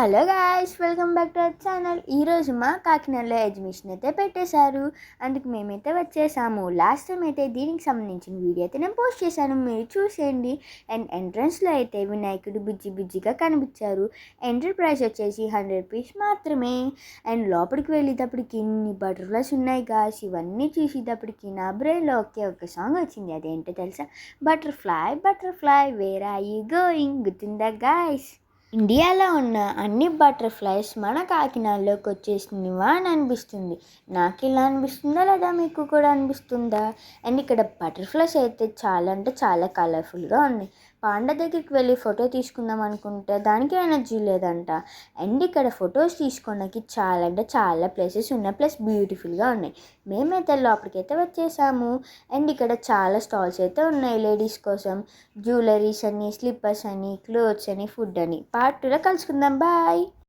Hello guys, welcome back to our channel. ఈరోజు మా కాకినాడలో ఎగ్జిబిషన్ అయితే పెట్టేశారు. అందుకు మేమైతే వచ్చేసాము. లాస్ట్ టైం అయితే దీనికి సంబంధించిన వీడియో అయితే నేను పోస్ట్ చేశాను, మీరు చూసేయండి. అండ్ ఎంట్రన్స్లో అయితే వినాయకుడు బుజ్జి బుజ్జిగా కనిపించారు. ఎంట్రీ ప్రైస్ వచ్చేసి 100 రూపీస్ మాత్రమే. అండ్ లోపలికి వెళ్ళేటప్పటికి ఇన్ని బటర్ఫ్లైస్ ఉన్నాయి గాయ్స్. ఇవన్నీ చూసేటప్పటికి నా బ్రెయిన్లో ఒక సాంగ్ వచ్చింది. అదేంటో తెలుసా? Butterfly butterfly where are you going. గుర్తుందా గాయ్స్? ఇండియాలో ఉన్న అన్ని బటర్ఫ్లైస్ మన కాకినాడలోకి వచ్చేసినవా అని అనిపిస్తుంది. నాకు ఇలా అనిపిస్తుందా లేదా మీకు కూడా అనిపిస్తుందా? అండ్ ఇక్కడ బటర్ఫ్లైస్ అయితే చాలా అంటే చాలా కలర్ఫుల్గా ఉన్నాయి. పాండా దగ్గరికి వెళ్ళి ఫోటో తీసుకుందాం అనుకుంటే దానికి ఎనర్జీ లేదంట. అండ్ ఇక్కడ ఫొటోస్ తీసుకోవడానికి చాలా అంటే చాలా ప్లేసెస్ ఉన్నాయి, ప్లస్ బ్యూటిఫుల్గా ఉన్నాయి. మేమైతే లోపలికైతే వచ్చేసాము. అండ్ ఇక్కడ చాలా స్టాల్స్ అయితే ఉన్నాయి లేడీస్ కోసం. జ్యువెలరీస్ అని, స్లిప్పర్స్ అని, క్లోత్స్ అని, ఫుడ్ అని. పార్ట్ 2లో కలుసుకుందాం. బాయ్.